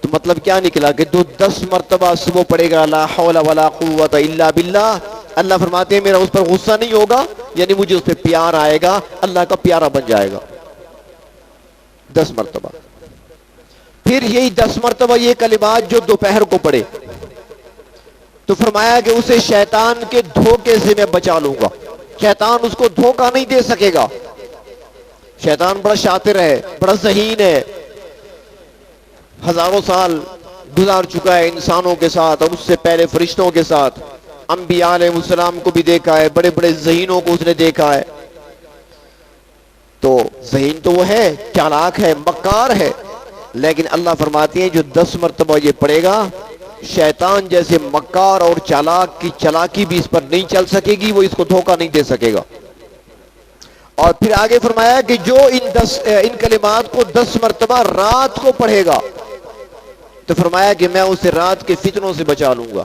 تو مطلب کیا نکلا کہ تو 10 مرتبہ صبح پڑھے گا لا حول ولا قوت الا باللہ، اللہ فرماتے ہیں میرا اس پر غصہ نہیں ہوگا، یعنی مجھے اس پہ پیار آئے گا، اللہ کا پیارا بن جائے گا. 10 مرتبہ. پھر یہی 10 مرتبہ یہ کلمات جو دوپہر کو پڑھے تو فرمایا کہ اسے شیطان کے دھوکے سے میں بچا لوں گا. شیطان اس کو دھوکہ نہیں دے سکے گا. شیطان بڑا شاطر ہے، بڑا ذہین ہے، ہزاروں سال گزار چکا ہے انسانوں کے ساتھ اور اس سے پہلے فرشتوں کے ساتھ. انبیاء علیہ السلام کو بھی دیکھا ہے، بڑے بڑے ذہینوں کو اس نے دیکھا ہے. تو ذہین تو وہ ہے، چالاک ہے، مکار ہے، لیکن اللہ فرماتی ہیں جو 10 مرتبہ یہ پڑھے گا شیطان جیسے مکار اور چالاک کی چالاکی بھی اس پر نہیں چل سکے گی، وہ اس کو دھوکہ نہیں دے سکے گا. اور پھر آگے فرمایا کہ جو ان کلمات کو 10 مرتبہ رات کو پڑھے گا تو فرمایا کہ میں اسے رات کے فتنوں سے بچا لوں گا.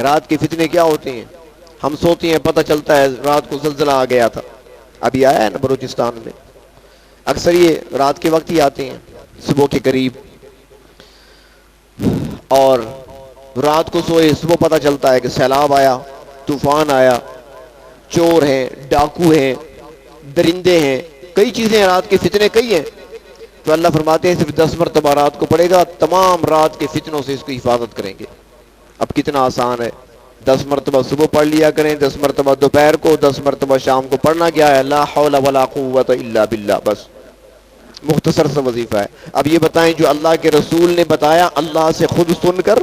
رات کے فتنے کیا ہوتے ہیں؟ ہم سوتے ہیں پتہ چلتا ہے رات کو زلزلہ آ گیا تھا، ابھی آیا ہے نا بلوچستان میں. اکثر یہ رات کے وقت ہی آتے ہیں، صبح کے قریب. اور رات کو سوئے صبح پتہ چلتا ہے کہ سیلاب آیا، طوفان آیا، چور ہیں، ڈاکو ہیں، درندے ہیں، کئی چیزیں ہیں، رات کے فتنے کئی ہیں. تو اللہ فرماتے ہیں صرف 10 مرتبہ رات کو پڑے گا، تمام رات کے فتنوں سے اس کی حفاظت کریں گے. اب کتنا آسان ہے. 10 مرتبہ صبح پڑھ لیا کریں، 10 مرتبہ دوپہر کو، 10 مرتبہ شام کو. پڑھنا کیا ہے؟ لا حول ولا قوت الا باللہ، بس مختصر سا وظیفہ ہے. اب یہ بتائیں جو اللہ کے رسول نے بتایا، اللہ سے خود سن کر،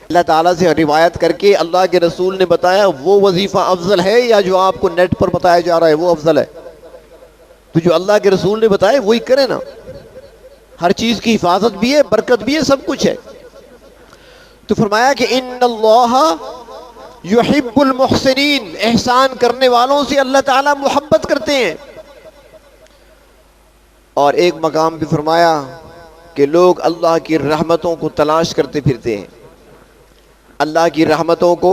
اللہ تعالیٰ سے روایت کر کے اللہ کے رسول نے بتایا، وہ وظیفہ افضل ہے یا جو آپ کو نیٹ پر بتایا جا رہا ہے وہ افضل ہے؟ تو جو اللہ کے رسول نے بتایا وہی کرے نا. ہر چیز کی حفاظت بھی ہے، برکت بھی ہے، سب کچھ ہے. تو فرمایا کہ ان اللہ یحب المحسنین، احسان کرنے والوں سے اللہ تعالیٰ محبت کرتے ہیں. اور ایک مقام بھی فرمایا کہ لوگ اللہ کی رحمتوں کو تلاش کرتے پھرتے ہیں. اللہ کی رحمتوں کو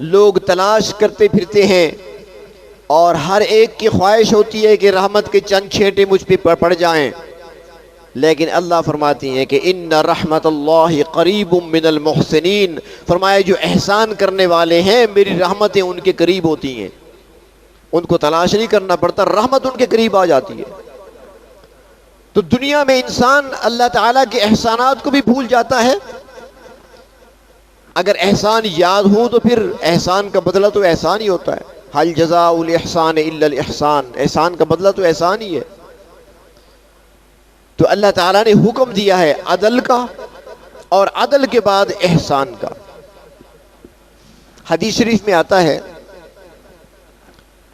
لوگ تلاش کرتے پھرتے ہیں اور ہر ایک کی خواہش ہوتی ہے کہ رحمت کے چند چھینٹے مجھ پہ پڑ جائیں. لیکن اللہ فرماتی ہیں کہ ان رحمت اللہ قریب من المحسنین، فرمایا جو احسان کرنے والے ہیں میری رحمتیں ان کے قریب ہوتی ہیں، ان کو تلاش نہیں کرنا پڑتا، رحمت ان کے قریب آ جاتی ہے. تو دنیا میں انسان اللہ تعالیٰ کے احسانات کو بھی بھول جاتا ہے. اگر احسان یاد ہو تو پھر احسان کا بدلہ تو احسان ہی ہوتا ہے. حل جزاء الاحسان الا الاحسان، احسان کا بدلہ تو احسان ہی ہے. تو اللہ تعالیٰ نے حکم دیا ہے عدل کا، اور عدل کے بعد احسان کا. حدیث شریف میں آتا ہے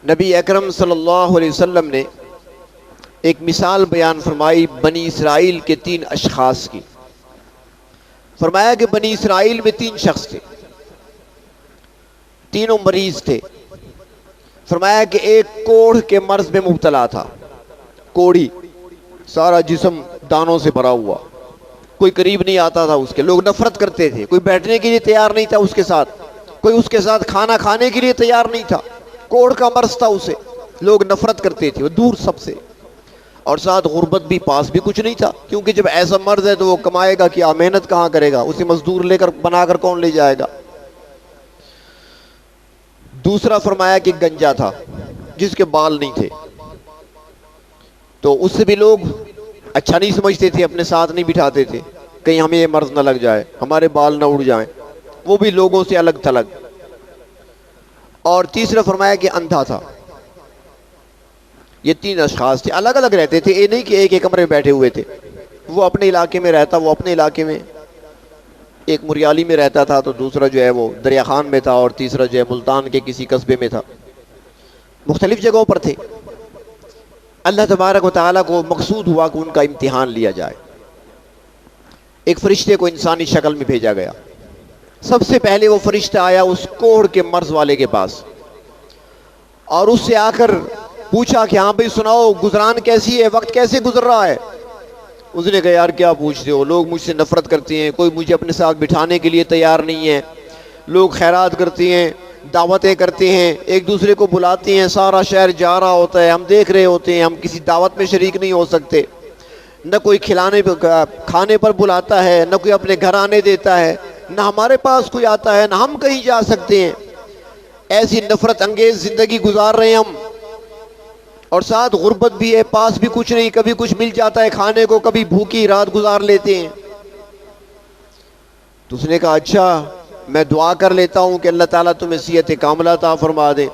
نبی اکرم صلی اللہ علیہ وسلم نے ایک مثال بیان فرمائی بنی اسرائیل کے 3 اشخاص کی. فرمایا کہ بنی اسرائیل میں 3 شخص تھے، تینوں مریض تھے. فرمایا کہ ایک کوڑھ کے مرض میں مبتلا تھا، کوڑھی، سارا جسم دانوں سے بھرا ہوا، کوئی قریب نہیں آتا تھا اس کے، لوگ نفرت کرتے تھے، کوئی بیٹھنے کے لیے تیار نہیں تھا اس کے ساتھ، کوئی اس کے ساتھ کھانا کھانے کے لیے تیار نہیں تھا. کوڑھ کا مرض تھا اسے، لوگ نفرت کرتے تھے، وہ دور سب سے. اور ساتھ غربت بھی، پاس بھی کچھ نہیں تھا، کیونکہ جب ایسا مرض ہے تو وہ کمائے گا کیا، محنت کہاں کرے گا، اسے مزدور لے کر بنا کر کون لے جائے گا. دوسرا فرمایا کہ گنجا تھا جس کے بال نہیں تھے، تو اس سے بھی لوگ اچھا نہیں سمجھتے تھے، اپنے ساتھ نہیں بٹھاتے تھے، کہیں ہمیں یہ مرض نہ لگ جائے، ہمارے بال نہ اڑ جائیں، وہ بھی لوگوں سے الگ تھلگ. اور تیسرا فرمایا کہ اندھا تھا. یہ 3 اشخاص تھے، الگ الگ رہتے تھے، یہ نہیں کہ ایک کمرے میں بیٹھے ہوئے تھے. وہ اپنے علاقے میں رہتا، وہ اپنے علاقے میں، ایک مریالی میں رہتا تھا، تو دوسرا جو ہے وہ دریا خان میں تھا، اور تیسرا جو ہے ملتان کے کسی قصبے میں تھا. مختلف جگہوں پر تھے. اللہ تبارک و تعالیٰ کو مقصود ہوا کہ ان کا امتحان لیا جائے. ایک فرشتے کو انسانی شکل میں بھیجا گیا. سب سے پہلے وہ فرشتہ آیا اس کوڑھ کے مرض والے کے پاس، اور اس سے آ کر پوچھا کہ ہاں بھائی سناؤ، گزران کیسی ہے، وقت کیسے گزر رہا ہے. اس نے کہا یار کیا پوچھتے ہو، لوگ مجھ سے نفرت کرتے ہیں، کوئی مجھے اپنے ساتھ بٹھانے کے لیے تیار نہیں ہے، لوگ خیرات کرتے ہیں، دعوتیں کرتے ہیں، ایک دوسرے کو بلاتے ہیں، سارا شہر جا رہا ہوتا ہے، ہم دیکھ رہے ہوتے ہیں، ہم کسی دعوت میں شریک نہیں ہو سکتے، نہ کوئی کھانے پر بلاتا ہے، نہ کوئی اپنے گھر آنے دیتا ہے، نہ ہمارے پاس کوئی آتا ہے، نہ ہم کہیں جا سکتے ہیں، ایسی نفرت انگیز زندگی گزار رہے ہیں ہم، اور ساتھ غربت بھی ہے، پاس بھی کچھ نہیں، کبھی کچھ مل جاتا ہے کھانے کو، کبھی بھوکی رات گزار لیتے ہیں۔ تو اس نے کہا اچھا میں دعا کر لیتا ہوں کہ اللہ تعالیٰ تمہیں صحت کاملہ عطا فرما دے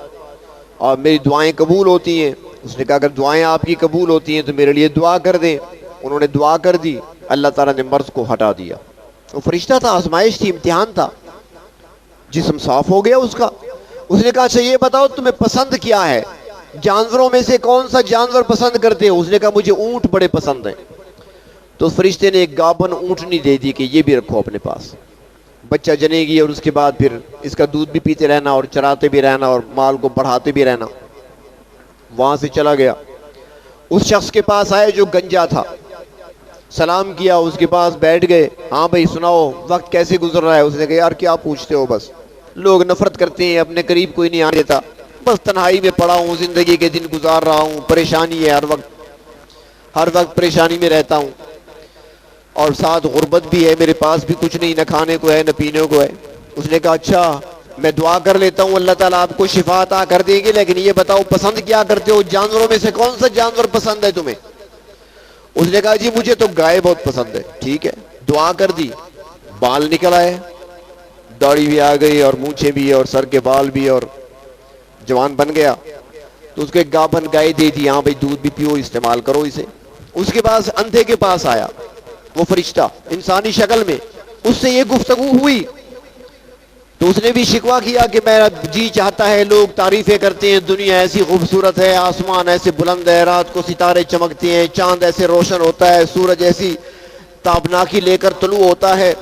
اور میری دعائیں قبول ہوتی ہیں۔ اس نے کہا اگر دعائیں آپ کی قبول ہوتی ہیں تو میرے لیے دعا کر دیں۔ انہوں نے دعا کر دی، اللہ تعالیٰ نے مرض کو ہٹا دیا۔ وہ فرشتہ تھا، آزمائش تھی، امتحان تھا، جسم صاف ہو گیا اس کا۔ اس نے کہا اچھا یہ بتاؤ تمہیں پسند کیا ہے، جانوروں میں سے کون سا جانور پسند کرتے ہو؟ اس نے کہا مجھے اونٹ بڑے پسند ہیں۔ تو فرشتے نے ایک گابن اونٹنی دے دی کہ یہ بھی رکھو اپنے پاس، بچہ جنے گی اور اس کے بعد پھر اس کا دودھ بھی پیتے رہنا اور چراتے بھی رہنا اور مال کو بڑھاتے بھی رہنا۔ وہاں سے چلا گیا، اس شخص کے پاس آئے جو گنجا تھا، سلام کیا، اس کے پاس بیٹھ گئے، ہاں بھائی سناؤ وقت کیسے گزر رہا ہے؟ اس نے کہا یار کیا پوچھتے ہو، بس لوگ نفرت کرتے ہیں، اپنے قریب کوئی نہیں آنے دیتا، بس تنہائی میں پڑا ہوں، زندگی کے دن گزار رہا ہوں، پریشانی ہے، ہر وقت پریشانی میں رہتا ہوں، اور ساتھ غربت بھی ہے، میرے پاس بھی کچھ نہیں، نہ کھانے کو ہے نہ پینے کو ہے۔ اس نے کہا اچھا میں دعا کر لیتا ہوں، اللہ تعالیٰ آپ کو شفا عطا کر دیں گے، لیکن یہ بتاؤ پسند کیا کرتے ہو، جانوروں میں سے کون سا جانور پسند ہے تمہیں؟ اس نے کہا جی مجھے تو گائے بہت پسند ہے۔ ٹھیک ہے، دعا کر دی، بال نکل آئے، داڑھی بھی آ گئی اور مونچھیں بھی اور سر کے بال بھی، اور جوان بن گیا۔ تو اس کو ایک گابن گائے دے دی، ہاں بھائی دودھ بھی پیو، استعمال کرو اسے۔ اس کے بعد اندھے کے پاس آیا وہ فرشتہ انسانی شکل میں، اس سے یہ گفتگو ہوئی، تو اس نے بھی شکوہ کیا کہ میرا جی چاہتا ہے، لوگ تعریفیں کرتے ہیں، دنیا ایسی خوبصورت ہے، آسمان ایسے بلند ہے، رات کو ستارے چمکتے ہیں، چاند ایسے روشن ہوتا ہے، سورج ایسی تابناکی لے کر طلوع ہوتا ہے،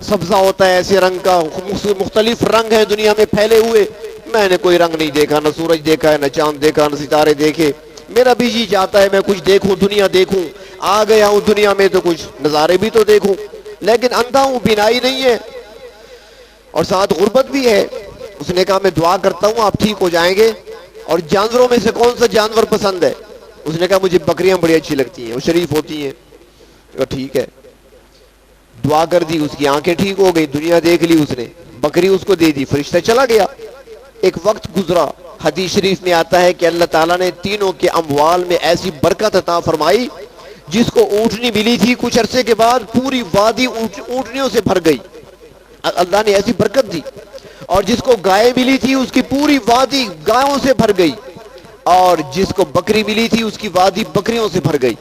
سبزہ ہوتا ہے ایسے رنگ کا، مختلف رنگ ہیں دنیا میں پھیلے ہوئے، میں نے کوئی رنگ نہیں دیکھا، نہ سورج دیکھا ہے، نہ چاند دیکھا، نہ ستارے دیکھے، میرا بھی جی چاہتا ہے میں کچھ دیکھوں، دنیا دیکھوں، آ گیا ہوں دنیا میں تو کچھ نظارے بھی تو دیکھوں، لیکن اندھا ہوں، بینائی نہیں ہے، اور ساتھ غربت بھی ہے۔ اس نے کہا میں دعا کرتا ہوں آپ ٹھیک ہو جائیں گے، اور جانوروں میں سے کون سا جانور پسند ہے؟ اس نے کہا مجھے بکریاں بڑی اچھی لگتی ہیں، وہ شریف ہوتی ہیں۔ ٹھیک ہے، دعا کر دی، اس کی آنکھیں ٹھیک ہو گئی، دنیا دیکھ لی اس نے، بکری اس کو دے دی، فرشتہ چلا گیا۔ ایک وقت گزرا، حدیث شریف میں آتا ہے کہ اللہ تعالیٰ نے تینوں کے اموال میں ایسی برکت عطا فرمائی، جس کو اونٹنی ملی تھی کچھ عرصے کے بعد پوری وادی اونٹنیوں سے بھر گئی، اللہ نے ایسی برکت دی، اور جس کو گائے ملی تھی اس کی پوری وادی گایوں سے بھر گئی، اور جس کو بکری ملی تھی اس کی وادی بکریوں سے بھر گئی،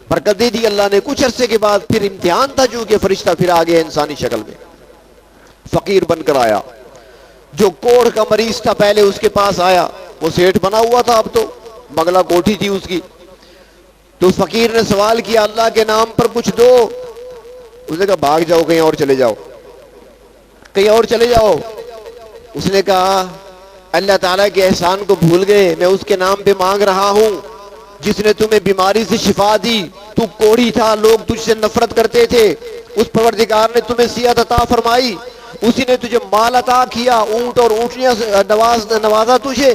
برکت دے دی اللہ نے۔ کچھ عرصے کے بعد پھر امتحان تھا، جو کہ فرشتہ پھر آ گیا انسانی شکل میں، فقیر بن کر آیا، جو کوڑھ کا مریض تھا پہلے اس کے پاس آیا، وہ سیٹھ بنا ہوا تھا، اب تو بنگلہ کوٹھی تھی اس کی، تو فقیر نے سوال کیا اللہ کے نام پر کچھ دو۔ اس نے کہا بھاگ جاؤ، کہیں اور چلے جاؤ، کہیں اور چلے جاؤ۔ اس نے کہا اللہ تعالیٰ کے احسان کو بھول گئے، میں اس کے نام پہ مانگ رہا ہوں جس نے تمہیں بیماری سے شفا دی، تو کوڑھی تھا، لوگ تجھ سے نفرت کرتے تھے، اس پروردگار نے تمہیں صحت عطا فرمائی، اسی نے تجھے مال عطا کیا، اونٹ اور اونٹنیاں سے نوازا تجھے،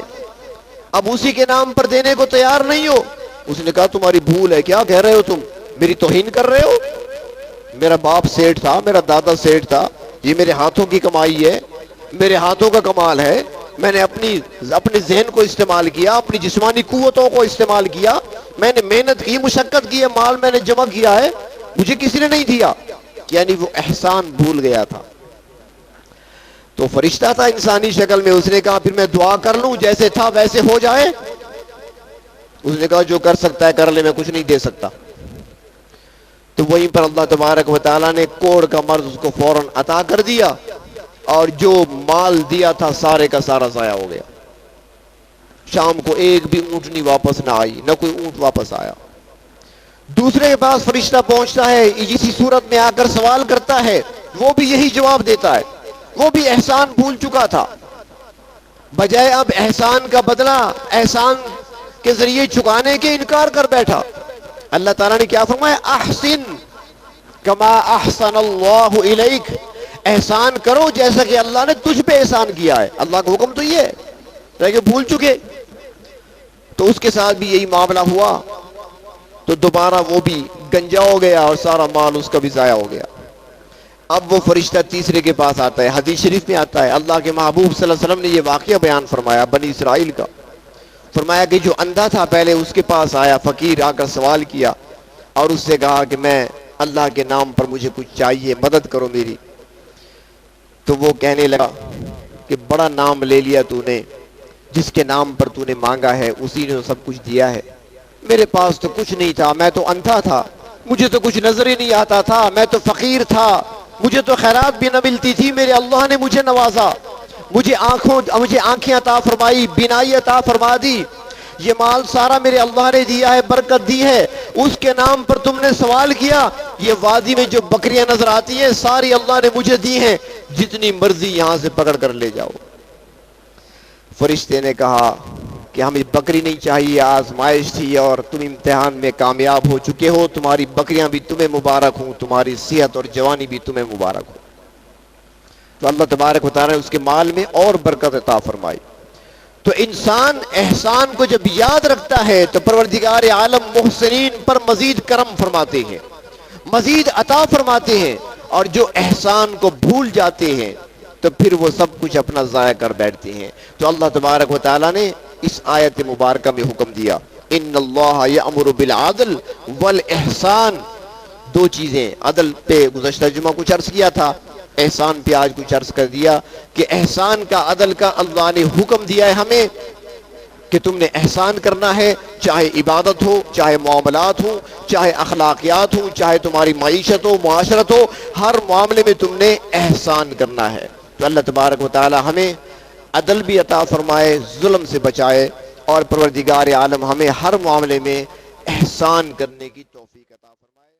اب اسی کے نام پر دینے کو تیار نہیں ہو۔ اس نے کہا تمہاری بھول ہے، کیا کہہ رہے ہو تم، میری توہین کر رہے ہو، میرا باپ سیٹھ تھا، میرا دادا سیٹھ تھا، یہ میرے ہاتھوں کی کمائی ہے، میرے ہاتھوں کا کمال ہے، میں نے اپنے ذہن کو استعمال کیا، اپنی جسمانی قوتوں کو استعمال کیا، میں نے محنت کی، مشقت کی ہے، مال میں نے جمع کیا ہے، مجھے کسی نے نہیں دیا، یعنی وہ احسان بھول گیا تھا۔ تو فرشتہ تھا انسانی شکل میں، اس نے کہا پھر میں دعا کر لوں جیسے تھا ویسے ہو جائے؟ اس نے کہا جو کر سکتا ہے کر لے، میں کچھ نہیں دے سکتا۔ تو وہیں پر اللہ تبارک و تعالیٰ نے کوڑھ کا مرض اس کو فوراً عطا کر دیا، اور جو مال دیا تھا سارے کا سارا ضائع ہو گیا۔ شام کو ایک بھی اونٹنی واپس نہ آئی، نہ کوئی اونٹ واپس آیا۔ دوسرے کے پاس فرشتہ پہنچتا ہے، اسی صورت میں آ کر سوال کرتا ہے، وہ بھی یہی جواب دیتا ہے، وہ بھی احسان بھول چکا تھا، بجائے اب احسان کا بدلہ احسان کے ذریعے چکانے کے انکار کر بیٹھا۔ اللہ تعالیٰ نے کیا فرمایا؟ احسن کما احسن اللہ الیک، احسان کرو جیسا کہ اللہ نے تجھ پہ احسان کیا ہے۔ اللہ کا حکم تو یہ ہے، کہ بھول چکے۔ تو اس کے ساتھ بھی یہی معاملہ ہوا، تو دوبارہ وہ بھی گنجا ہو گیا اور سارا مال اس کا بھی ضائع ہو گیا۔ اب وہ فرشتہ تیسرے کے پاس آتا ہے، حدیث شریف میں آتا ہے، اللہ کے محبوب صلی اللہ علیہ وسلم نے یہ واقعہ بیان فرمایا بنی اسرائیل کا۔ فرمایا کہ جو اندھا تھا پہلے اس کے پاس آیا فقیر، آ کر سوال کیا اور اس سے کہا کہ میں اللہ کے نام پر مجھے کچھ چاہیے، مدد کرو میری۔ تو وہ کہنے لگا کہ بڑا نام لے لیا تو نے، جس کے نام پر تو نے مانگا ہے اسی نے سب کچھ دیا ہے۔ میرے پاس تو کچھ نہیں تھا، میں تو اندھا تھا، مجھے تو کچھ نظر ہی نہیں آتا تھا، میں تو فقیر تھا، مجھے تو خیرات بھی نہ ملتی تھی، میرے اللہ نے مجھے نوازا، مجھے آنکھیں عطا فرمائی، بینائی عطا فرما دی، یہ مال سارا میرے اللہ نے دیا ہے، برکت دی ہے۔ اس کے نام پر تم نے سوال کیا، یہ وادی میں جو بکریاں نظر آتی ہیں ساری اللہ نے مجھے دی ہیں، جتنی مرضی یہاں سے پکڑ کر لے جاؤ۔ فرشتے نے کہا کہ ہمیں بکری نہیں چاہیے، آزمائش تھی اور تم امتحان میں کامیاب ہو چکے ہو، تمہاری بکریاں بھی تمہیں مبارک ہوں، تمہاری صحت اور جوانی بھی تمہیں مبارک ہو۔ تو اللہ تبارک و تعالیٰ نے اس کے مال میں اور برکت عطا فرمائی۔ تو انسان احسان کو جب یاد رکھتا ہے تو پروردگار عالم محسنین پر مزید کرم فرماتے ہیں، مزید عطا فرماتے ہیں، اور جو احسان کو بھول جاتے ہیں تو پھر وہ سب کچھ اپنا ضائع کر بیٹھتے ہیں۔ تو اللہ تبارک و تعالیٰ نے اس آیت مبارکہ میں حکم دیا، ان اللہ یأمر بالعدل والاحسان، دو چیزیں، عدل پہ گزشتہ جمعہ کچھ عرض کیا تھا، احسان پہ آج کچھ عرض کر دیا کہ احسان کا، عدل کا اللہ نے حکم دیا ہے ہمیں کہ تم نے احسان کرنا ہے، چاہے عبادت ہو، چاہے معاملات ہوں، چاہے اخلاقیات ہوں، چاہے تمہاری معیشت ہو، معاشرت ہو، ہر معاملے میں تم نے احسان کرنا ہے۔ تو اللہ تبارک و تعالی ہمیں عدل بھی عطا فرمائے، ظلم سے بچائے، اور پروردگار عالم ہمیں ہر معاملے میں احسان کرنے کی توفیق عطا فرمائے۔